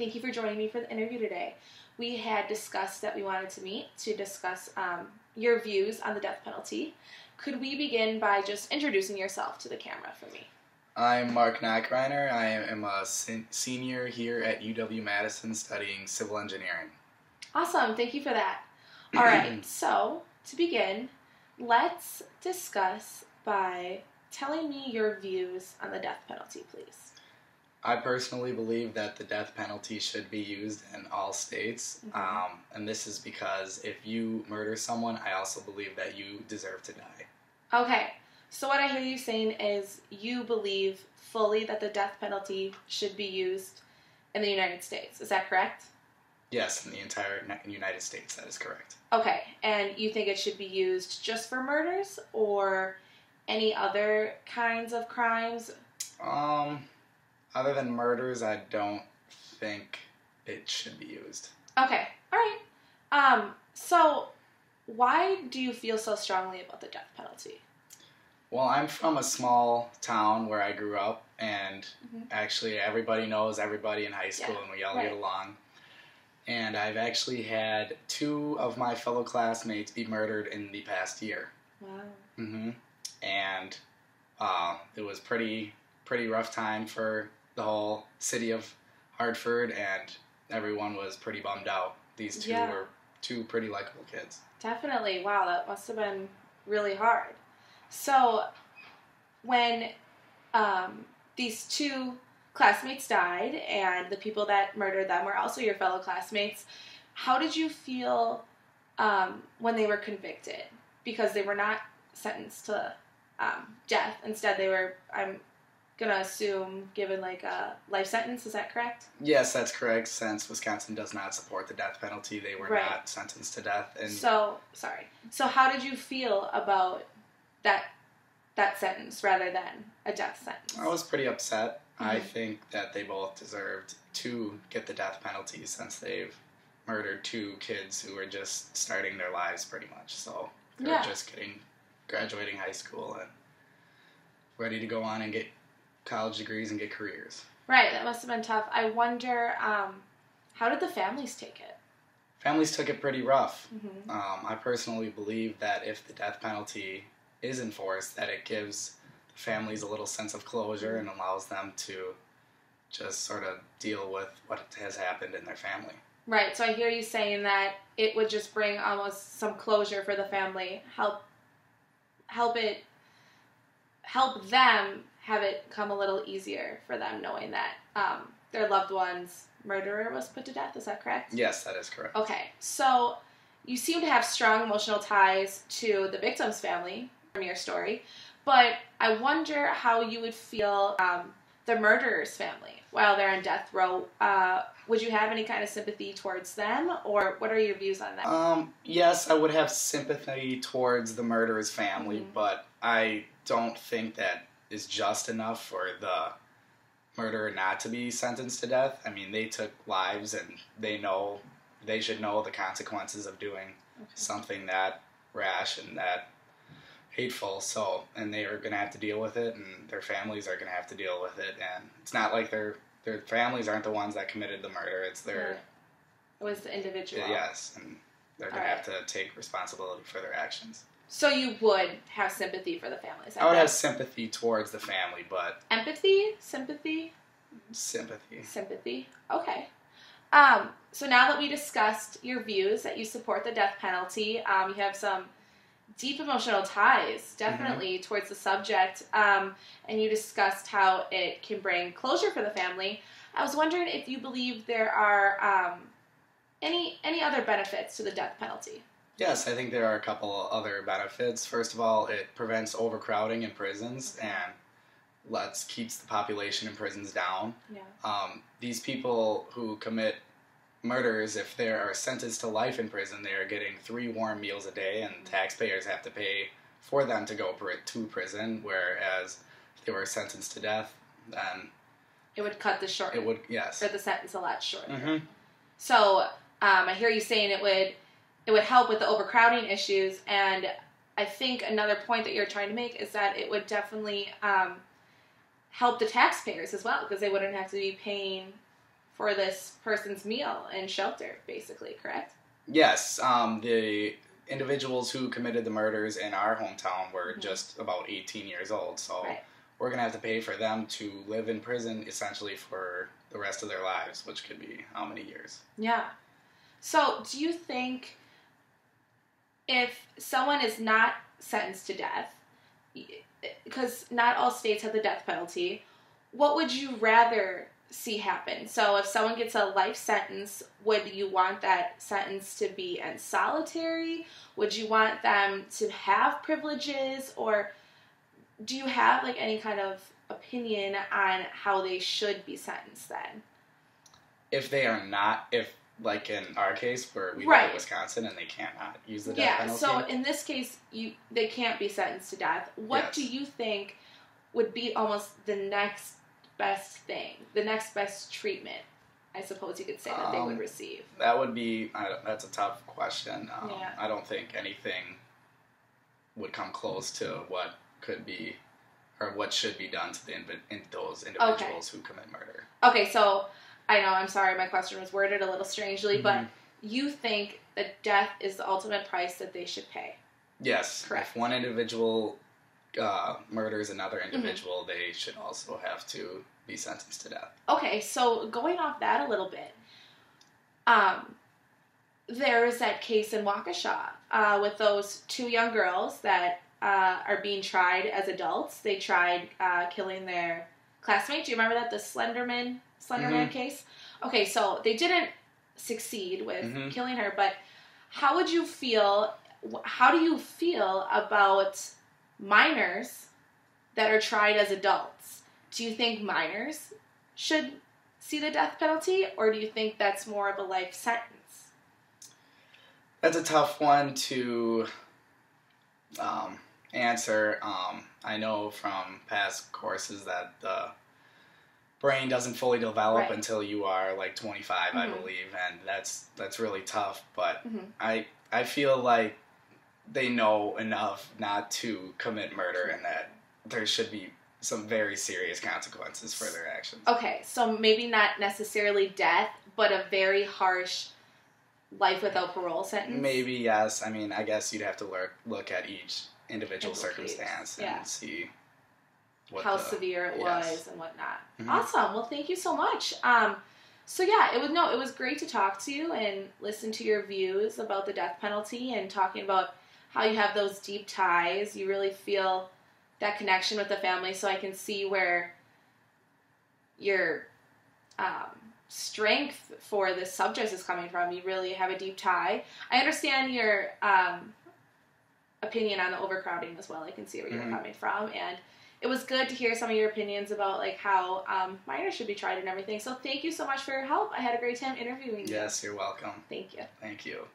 Thank you for joining me for the interview today. We had discussed that we wanted to meet to discuss your views on the death penalty. Could we begin by just introducing yourself to the camera for me? I'm Mark Nackreiner. I am a senior here at UW-Madison studying civil engineering. Awesome. Thank you for that. All right. So, to begin, let's discuss by telling me your views on the death penalty, please. I personally believe that the death penalty should be used in all states, and this is because if you murder someone, I also believe that you deserve to die. Okay, so what I hear you saying is you believe fully that the death penalty should be used in the United States. Is that correct? Yes, in the entire United States, that is correct. Okay, and you think it should be used just for murders or any other kinds of crimes? Other than murders, I don't think it should be used. Okay, all right. So why do you feel so strongly about the death penalty? Well, I'm from a small town where I grew up, and actually everybody knows everybody in high school, and we all get along. And I've actually had 2 of my fellow classmates be murdered in the past year. Wow. And it was pretty rough time for the whole city of Hartford, and everyone was pretty bummed out. These 2 were 2 pretty likable kids. Definitely. Wow, that must have been really hard. So, when these 2 classmates died, and the people that murdered them were also your fellow classmates, how did you feel when they were convicted? Because they were not sentenced to death. Instead, they were, I'm going to assume, given like a life sentence. Is that correct? Yes, that's correct. Since Wisconsin does not support the death penalty, they were not sentenced to death. And So how did you feel about that sentence rather than a death sentence? I was pretty upset. I think that they both deserved to get the death penalty since they've murdered 2 kids who were just starting their lives pretty much. So they're just graduating high school and ready to go on and get college degrees and get careers. Right, that must have been tough. I wonder, how did the families take it? Families took it pretty rough. I personally believe that if the death penalty is enforced, that it gives the families a little sense of closure and allows them to just sort of deal with what has happened in their family. Right, so I hear you saying that it would just bring almost some closure for the family, help them have it come a little easier for them knowing that their loved one's murderer was put to death. Is that correct? Yes, that is correct. Okay, so you seem to have strong emotional ties to the victim's family from your story, but I wonder how you would feel the murderer's family while they're on death row. Would you have any kind of sympathy towards them, or what are your views on that? Yes, I would have sympathy towards the murderer's family, but I don't think that is just enough for the murderer not to be sentenced to death. I mean, they took lives, and they should know the consequences of doing something that rash and that hateful. So, and they are going to have to deal with it, and their families are going to have to deal with it. And it's not like their families aren't the ones that committed the murder. It's their... It was the individual. Yes, and they're going to have to take responsibility for their actions. So you would have sympathy for the families? I would have sympathy towards the family, but... Empathy? Sympathy? Sympathy. Sympathy. Okay. So now that we discussed your views, that you support the death penalty, you have some deep emotional ties, definitely, towards the subject, and you discussed how it can bring closure for the family. I was wondering if you believe there are any other benefits to the death penalty. Yes, I think there are a couple other benefits. First of all, it prevents overcrowding in prisons and keeps the population in prisons down. Yeah. These people who commit murders, if they are sentenced to life in prison, they are getting 3 warm meals a day, and taxpayers have to pay for them to go to prison, whereas if they were sentenced to death, then... It would cut the short... It would, yes. Or the sentence a lot shorter. So, I hear you saying it would help with the overcrowding issues, and I think another point that you're trying to make is that it would definitely help the taxpayers as well, because they wouldn't have to be paying for this person's meal and shelter, basically, correct? Yes, the individuals who committed the murders in our hometown were just about 18 years old, so we're going to have to pay for them to live in prison essentially for the rest of their lives, which could be how many years? Yeah. So do you think if someone is not sentenced to death, because not all states have the death penalty, what would you rather see happen? So if someone gets a life sentence, would you want that sentence to be in solitary? Would you want them to have privileges? Or do you have like any kind of opinion on how they should be sentenced then? If they are not, if like in our case where we live in Wisconsin and they cannot use the death penalty. So in this case, they can't be sentenced to death. What do you think would be almost the next best thing, the next best treatment, I suppose you could say, that they would receive? That would be, that's a tough question. I don't think anything would come close to what could be, or what should be done to those individuals who commit murder. Okay, so I know, I'm sorry, my question was worded a little strangely, but you think that death is the ultimate price that they should pay? Yes. Correct. If one individual murders another individual, they should also have to be sentenced to death. Okay, so going off that a little bit, there is that case in Waukesha with those two young girls that are being tried as adults. They tried killing their classmate. Do you remember that? The Slenderman case? Okay, so they didn't succeed with killing her, but how do you feel about minors that are tried as adults? Do you think minors should see the death penalty, or do you think that's more of a life sentence? That's a tough one to answer. I know from past courses that the brain doesn't fully develop until you are like 25, I believe, and that's really tough. But I feel like they know enough not to commit murder, and that there should be some very serious consequences for their actions. Okay, so maybe not necessarily death, but a very harsh life without parole sentence? Maybe, yes. I mean, I guess you'd have to look at each individual circumstance and see how severe it was and whatnot. Awesome. Well, thank you so much. So yeah, it was great to talk to you and listen to your views about the death penalty and talking about how you have those deep ties. You really feel that connection with the family, so I can see where your strength for this subject is coming from. You really have a deep tie. I understand your opinion on the overcrowding as well. I can see where you're coming from, and it was good to hear some of your opinions about like how minors should be tried and everything. So thank you so much for your help. I had a great time interviewing you. Yes, you're welcome. Thank you. Thank you.